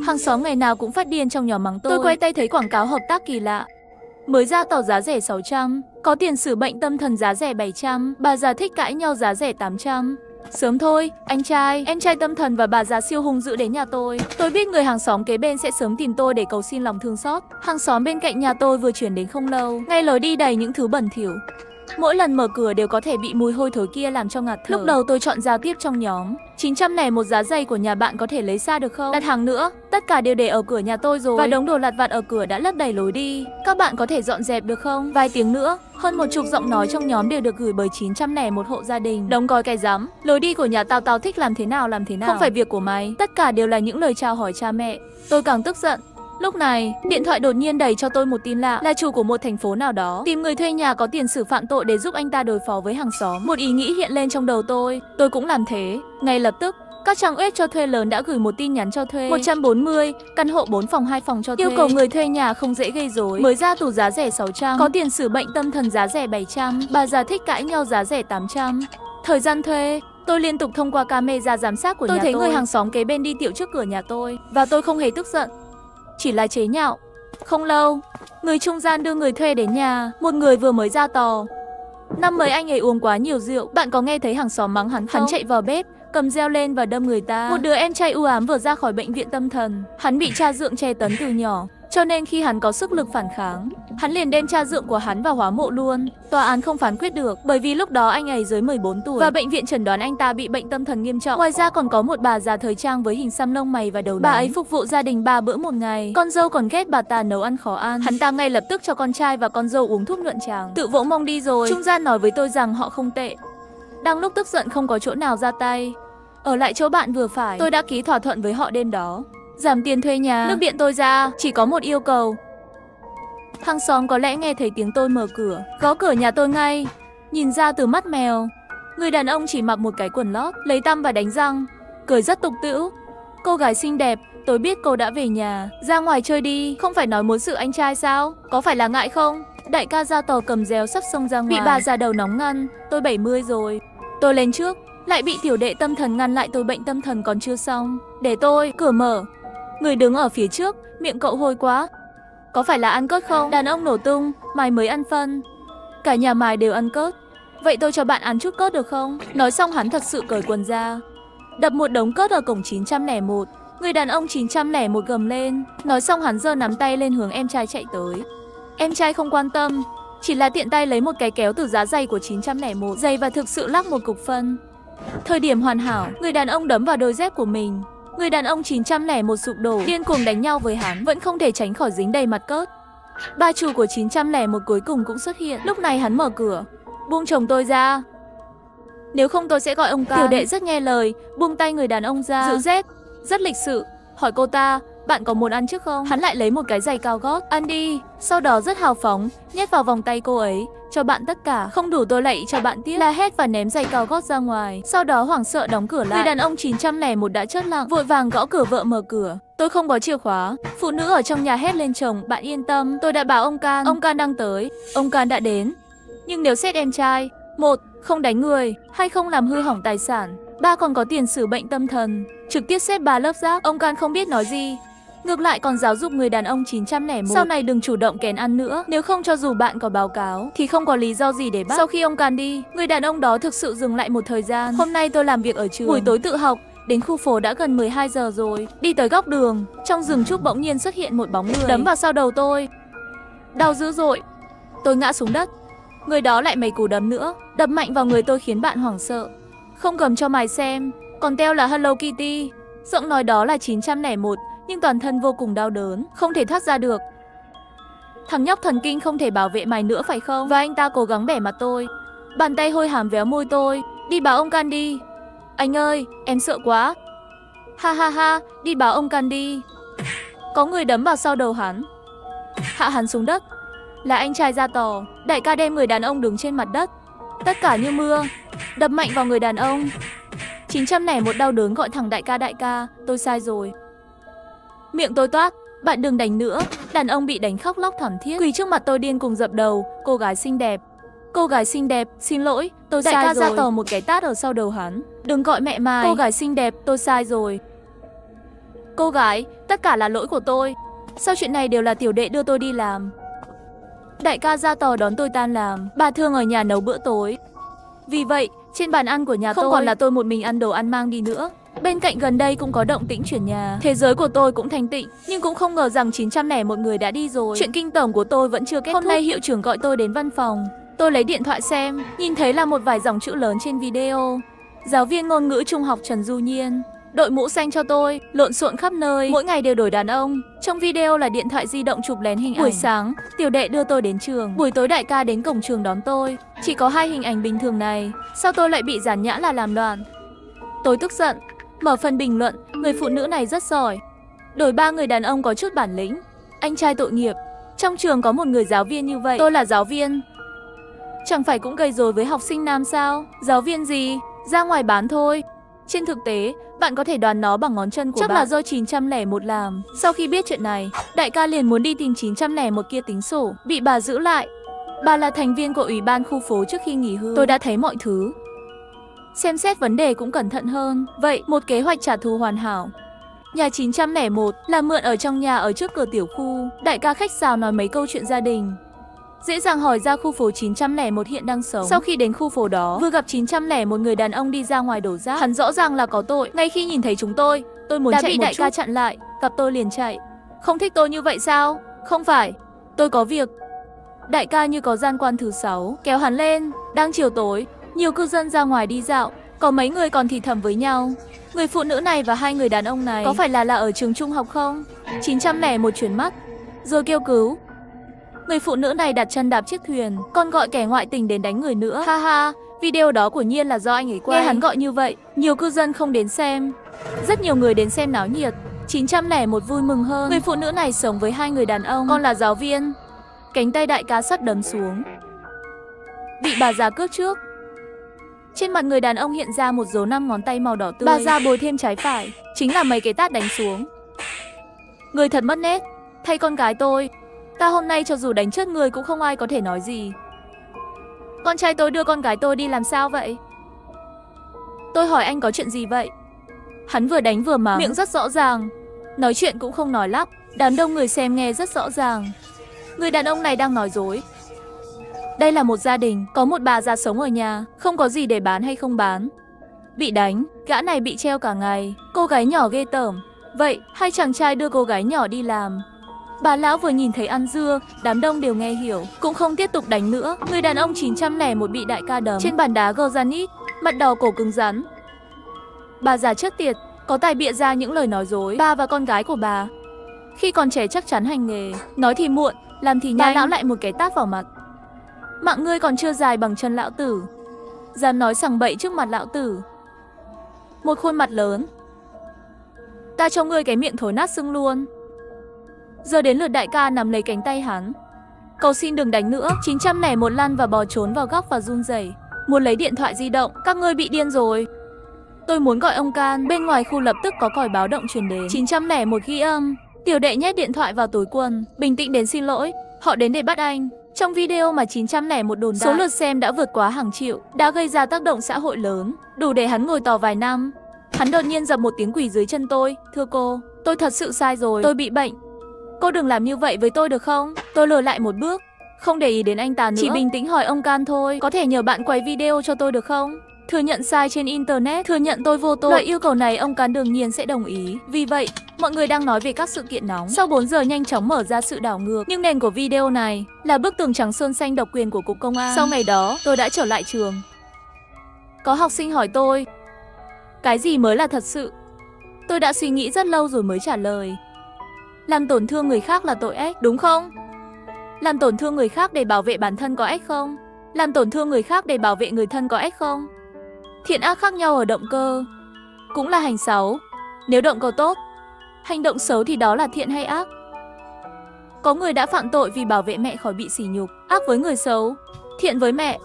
Hàng xóm ngày nào cũng phát điên trong nhóm mắng tôi. Tôi quay tay thấy quảng cáo hợp tác kỳ lạ. Mới ra tàu giá rẻ 600, có tiền sử bệnh tâm thần giá rẻ 700, bà già thích cãi nhau giá rẻ 800. Sớm thôi, anh trai, em trai tâm thần và bà già siêu hung dữ đến nhà tôi. Tôi biết người hàng xóm kế bên sẽ sớm tìm tôi để cầu xin lòng thương xót. Hàng xóm bên cạnh nhà tôi vừa chuyển đến không lâu, ngay lối đi đầy những thứ bẩn thỉu. Mỗi lần mở cửa đều có thể bị mùi hôi thối kia làm cho ngạt thở. Lúc đầu tôi chọn giao tiếp trong nhóm. 901 giá giày của nhà bạn có thể lấy xa được không? Đặt hàng nữa, tất cả đều để ở cửa nhà tôi rồi. Và đống đồ lặt vặt ở cửa đã lấp đầy lối đi. Các bạn có thể dọn dẹp được không? Vài tiếng nữa, hơn 10 giọng nói trong nhóm đều được gửi bởi 901 hộ gia đình. Đóng gói cái rắm. Lối đi của nhà tao thích làm thế nào. Không phải việc của mày. Tất cả đều là những lời chào hỏi cha mẹ. Tôi càng tức giận. Lúc này, điện thoại đột nhiên đẩy cho tôi một tin lạ, là chủ của một thành phố nào đó tìm người thuê nhà có tiền sử phạm tội để giúp anh ta đối phó với hàng xóm. Một ý nghĩ hiện lên trong đầu tôi cũng làm thế. Ngay lập tức, các trang web cho thuê lớn đã gửi một tin nhắn cho thuê 140, căn hộ 4 phòng 2 phòng cho thuê. Yêu cầu người thuê nhà không dễ gây rối. Mới ra tù giá rẻ 600, có tiền sử bệnh tâm thần giá rẻ 700, bà già thích cãi nhau giá rẻ 800. Thời gian thuê, tôi liên tục thông qua camera giám sát của nhà tôi. Tôi thấy người hàng xóm kế bên đi tiểu trước cửa nhà tôi và tôi không hề tức giận, chỉ là chế nhạo. Không lâu, người trung gian đưa người thuê đến nhà, một người vừa mới ra tò. Năm mới anh ấy uống quá nhiều rượu. Bạn có nghe thấy hàng xóm mắng hắn không? Hắn chạy vào bếp, cầm dao lên và đâm người ta. Một đứa em trai u ám vừa ra khỏi bệnh viện tâm thần. Hắn bị cha dượng tra tấn từ nhỏ, cho nên khi hắn có sức lực phản kháng, hắn liền đem cha dượng của hắn vào hóa mộ luôn. Tòa án không phán quyết được, bởi vì lúc đó anh ấy dưới 14 tuổi và bệnh viện chẩn đoán anh ta bị bệnh tâm thần nghiêm trọng. Ngoài ra còn có một bà già thời trang với hình xăm lông mày và đầu nón. Bà ấy phục vụ gia đình 3 bữa một ngày. Con dâu còn ghét bà ta nấu ăn khó ăn. Hắn ta ngay lập tức cho con trai và con dâu uống thuốc nhuận tràng, tự vỗ mông đi rồi. Trung gian nói với tôi rằng họ không tệ. Đang lúc tức giận không có chỗ nào ra tay, ở lại chỗ bạn vừa phải. Tôi đã ký thỏa thuận với họ đêm đó, giảm tiền thuê nhà, nước điện tôi ra, chỉ có một yêu cầu. Hàng xóm có lẽ nghe thấy tiếng tôi mở cửa, gõ cửa nhà tôi ngay. Nhìn ra từ mắt mèo, người đàn ông chỉ mặc một cái quần lót, lấy tăm và đánh răng, cười rất tục tĩu. Cô gái xinh đẹp, tôi biết cô đã về nhà, ra ngoài chơi đi, không phải nói muốn sự anh trai sao? Có phải là ngại không? Đại ca ra tò cầm réo sắp xông ra ngoài, bị bà già đầu nóng ngăn. Tôi 70 rồi. Tôi lên trước, lại bị tiểu đệ tâm thần ngăn lại. Tôi bệnh tâm thần còn chưa xong. Để tôi, cửa mở. Người đứng ở phía trước, miệng cậu hôi quá. Có phải là ăn cớt không? Đàn ông nổ tung, mày mới ăn phân. Cả nhà mày đều ăn cớt. Vậy tôi cho bạn ăn chút cớt được không? Nói xong hắn thật sự cởi quần ra, đập một đống cớt ở cổng 901. Người đàn ông 901 gầm lên. Nói xong hắn giơ nắm tay lên hướng em trai chạy tới. Em trai không quan tâm, chỉ là tiện tay lấy một cái kéo từ giá giày của 901, giày và thực sự lắc một cục phân. Thời điểm hoàn hảo, người đàn ông đấm vào đôi dép của mình. Người đàn ông 901 sụp đổ, điên cuồng đánh nhau với hắn, vẫn không thể tránh khỏi dính đầy mặt cớt. Ba chủ của 901 cuối cùng cũng xuất hiện. Lúc này hắn mở cửa. Buông chồng tôi ra, nếu không tôi sẽ gọi ông can. Tiểu đệ rất nghe lời, buông tay người đàn ông ra, giữ dép, rất lịch sự, hỏi cô ta, bạn có muốn ăn trước không? Hắn lại lấy một cái giày cao gót, ăn đi. Sau đó rất hào phóng, nhét vào vòng tay cô ấy, cho bạn tất cả, không đủ tôi lại cho bạn tiếp. La hét và ném giày cao gót ra ngoài. Sau đó hoảng sợ đóng cửa lại. Người đàn ông 901 đã chớt lặng, vội vàng gõ cửa vợ mở cửa. Tôi không có chìa khóa. Phụ nữ ở trong nhà hét lên chồng, bạn yên tâm, tôi đã báo ông can đang tới. Ông can đã đến. Nhưng nếu xét em trai, 1. Không đánh người, 2. Không làm hư hỏng tài sản, 3. Còn có tiền sử bệnh tâm thần, trực tiếp xếp 3 lớp giáp. Ông can không biết nói gì, ngược lại còn giáo dục người đàn ông 901, sau này đừng chủ động kén ăn nữa, nếu không cho dù bạn có báo cáo thì không có lý do gì để bắt. Sau khi ông can đi, người đàn ông đó thực sự dừng lại một thời gian. Hôm nay tôi làm việc ở trường, buổi tối tự học, đến khu phố đã gần 12 giờ rồi. Đi tới góc đường, trong rừng trúc bỗng nhiên xuất hiện một bóng người, đấm vào sau đầu tôi. Đau dữ dội, tôi ngã xuống đất. Người đó lại mấy cú đấm nữa, đập mạnh vào người tôi khiến bạn hoảng sợ. Không cầm cho mày xem, còn teo là Hello Kitty. Giọng nói đó là 901, nhưng toàn thân vô cùng đau đớn, không thể thoát ra được. Thằng nhóc thần kinh không thể bảo vệ mày nữa phải không? Và anh ta cố gắng bẻ mặt tôi, bàn tay hôi hàm véo môi tôi. Đi báo ông can đi. Anh ơi, em sợ quá. Ha ha ha, đi báo ông can đi. Có người đấm vào sau đầu hắn, hạ hắn xuống đất. Là anh trai ra tò. Đại ca đem người đàn ông đứng trên mặt đất, tất cả như mưa, đập mạnh vào người đàn ông. 901 đau đớn gọi thẳng đại ca, tôi sai rồi. Miệng tôi toát, bạn đừng đánh nữa. Đàn ông bị đánh khóc lóc thảm thiết, quỳ trước mặt tôi điên cùng dập đầu. Cô gái xinh đẹp, xin lỗi, tôi sai rồi. Đại ca ra tò một cái tát ở sau đầu hắn. Đừng gọi mẹ mày. Cô gái xinh đẹp, tôi sai rồi. Cô gái, tất cả là lỗi của tôi. Sao chuyện này đều là tiểu đệ đưa tôi đi làm? Đại ca ra tò đón tôi tan làm, bà thường ở nhà nấu bữa tối. Vì vậy, trên bàn ăn của nhà tôi không còn là tôi một mình ăn đồ ăn mang đi nữa. Bên cạnh gần đây cũng có động tĩnh chuyển nhà. Thế giới của tôi cũng thanh tịnh, nhưng cũng không ngờ rằng 901 người đã đi rồi. Chuyện kinh tởm của tôi vẫn chưa kết thúc. Hôm nay hiệu trưởng gọi tôi đến văn phòng. Tôi lấy điện thoại xem, nhìn thấy là một vài dòng chữ lớn trên video. Giáo viên ngôn ngữ trung học Trần Du Nhiên. Đội mũ xanh cho tôi, lộn xộn khắp nơi, mỗi ngày đều đổi đàn ông. Trong video là điện thoại di động chụp lén hình ảnh. Buổi sáng, tiểu đệ đưa tôi đến trường. Buổi tối đại ca đến cổng trường đón tôi. Chỉ có 2 hình ảnh bình thường này, sao tôi lại bị dàn nhã là làm loạn? Tôi tức giận, mở phần bình luận, người phụ nữ này rất giỏi. Đổi 3 người đàn ông có chút bản lĩnh. Anh trai tội nghiệp. Trong trường có một người giáo viên như vậy. Tôi là giáo viên. Chẳng phải cũng gây rối với học sinh nam sao? Giáo viên gì? Ra ngoài bán thôi. Trên thực tế, bạn có thể đoán nó bằng ngón chân của bạn. Chắc là do 901 làm. Sau khi biết chuyện này, đại ca liền muốn đi tìm 901 kia tính sổ, bị bà giữ lại. Bà là thành viên của ủy ban khu phố trước khi nghỉ hưu. Tôi đã thấy mọi thứ. Xem xét vấn đề cũng cẩn thận hơn. Vậy, một kế hoạch trả thù hoàn hảo. Nhà 901 là mượn ở trong nhà ở trước cửa tiểu khu. Đại ca khách sáo nói mấy câu chuyện gia đình. Dễ dàng hỏi ra khu phố 901 hiện đang sống. Sau khi đến khu phố đó, vừa gặp 901 người đàn ông đi ra ngoài đổ rác. Hắn rõ ràng là có tội. Ngay khi nhìn thấy chúng tôi muốn chạy bị đại ca chặn lại, gặp tôi liền chạy. Không thích tôi như vậy sao? Không phải, tôi có việc. Đại ca như có gian quan thứ 6, kéo hắn lên. Đang chiều tối, nhiều cư dân ra ngoài đi dạo, có mấy người còn thì thầm với nhau. Người phụ nữ này và 2 người đàn ông này có phải là ở trường trung học không? 901 chuyển mắt, rồi kêu cứu. Người phụ nữ này đặt chân đạp chiếc thuyền, còn gọi kẻ ngoại tình đến đánh người nữa. Ha ha, video đó của Nhiên là do anh ấy quay. Nghe hắn gọi như vậy, nhiều cư dân không đến xem. Rất nhiều người đến xem náo nhiệt. 901 vui mừng hơn. Người phụ nữ này sống với 2 người đàn ông, còn là giáo viên. Cánh tay đại ca sắt đấm xuống, bị bà già cướp trước. Trên mặt người đàn ông hiện ra một dấu 5 ngón tay màu đỏ tươi. Bà già bồi thêm trái phải, chính là mấy cái tát đánh xuống. Người thật mất nét. Thay con gái tôi, ta hôm nay cho dù đánh chết người cũng không ai có thể nói gì. Con trai tôi đưa con gái tôi đi làm sao vậy? Tôi hỏi anh có chuyện gì vậy? Hắn vừa đánh vừa mắng, miệng rất rõ ràng. Nói chuyện cũng không nói lắp. Đám đông người xem nghe rất rõ ràng. Người đàn ông này đang nói dối. Đây là một gia đình, có một bà già sống ở nhà, không có gì để bán hay không bán. Bị đánh, gã này bị treo cả ngày. Cô gái nhỏ ghê tởm. Vậy, 2 chàng trai đưa cô gái nhỏ đi làm. Bà lão vừa nhìn thấy ăn dưa, đám đông đều nghe hiểu, cũng không tiếp tục đánh nữa. Người đàn ông 901 bị đại ca đấm trên bàn đá granite, mặt đỏ cổ cứng rắn. Bà già chết tiệt, có tài bịa ra những lời nói dối. Bà và con gái của bà khi còn trẻ chắc chắn hành nghề, nói thì muộn, làm thì nhanh. Bà lão lại một cái tát vào mặt. Mạng ngươi còn chưa dài bằng chân lão tử, dám nói sằng bậy trước mặt lão tử. Một khuôn mặt lớn. Ta cho ngươi cái miệng thối nát xương luôn. Giờ đến lượt đại ca nắm lấy cánh tay hắn. Cầu xin đừng đánh nữa. 901 lăn và bò trốn vào góc và run rẩy, muốn lấy điện thoại di động. Các ngươi bị điên rồi. Tôi muốn gọi ông can. Bên ngoài khu lập tức có còi báo động truyền đến. 901 ghi âm. Tiểu đệ nhét điện thoại vào túi quần, bình tĩnh đến xin lỗi. Họ đến để bắt anh. Trong video mà 901 đồn đại, số lượt xem đã vượt quá hàng triệu, đã gây ra tác động xã hội lớn, đủ để hắn ngồi tù vài năm. Hắn đột nhiên dập một tiếng quỳ dưới chân tôi. Thưa cô, tôi thật sự sai rồi, tôi bị bệnh. Cô đừng làm như vậy với tôi được không? Tôi lùi lại một bước, không để ý đến anh ta nữa. Chỉ bình tĩnh hỏi ông can thôi. Có thể nhờ bạn quay video cho tôi được không? Thừa nhận sai trên internet, thừa nhận tôi vô tội. Loại yêu cầu này ông can đương nhiên sẽ đồng ý. Vì vậy, mọi người đang nói về các sự kiện nóng. Sau 4 giờ nhanh chóng mở ra sự đảo ngược. Nhưng nền của video này là bức tường trắng sơn xanh độc quyền của Cục Công an. Sau ngày đó, tôi đã trở lại trường. Có học sinh hỏi tôi, cái gì mới là thật sự? Tôi đã suy nghĩ rất lâu rồi mới trả lời. Làm tổn thương người khác là tội ác, đúng không? Làm tổn thương người khác để bảo vệ bản thân có ác không? Làm tổn thương người khác để bảo vệ người thân có ác không? Thiện ác khác nhau ở động cơ, cũng là hành xấu. Nếu động cơ tốt, hành động xấu thì đó là thiện hay ác? Có người đã phạm tội vì bảo vệ mẹ khỏi bị sỉ nhục, ác với người xấu, thiện với mẹ.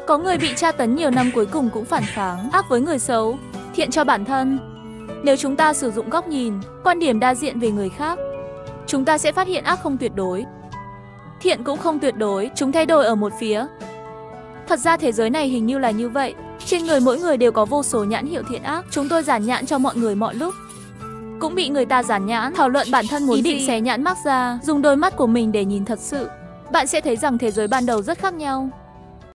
Có người bị tra tấn nhiều năm cuối cùng cũng phản kháng, ác với người xấu, thiện cho bản thân. Nếu chúng ta sử dụng góc nhìn, quan điểm đa diện về người khác, chúng ta sẽ phát hiện ác không tuyệt đối, thiện cũng không tuyệt đối, chúng thay đổi ở một phía. Thật ra thế giới này hình như là như vậy. Trên người mỗi người đều có vô số nhãn hiệu thiện ác, chúng tôi dán nhãn cho mọi người mọi lúc. cũng bị người ta dán nhãn, thảo luận bản thân muốn ý định xé nhãn mác ra, dùng đôi mắt của mình để nhìn thật sự. Bạn sẽ thấy rằng thế giới ban đầu rất khác nhau.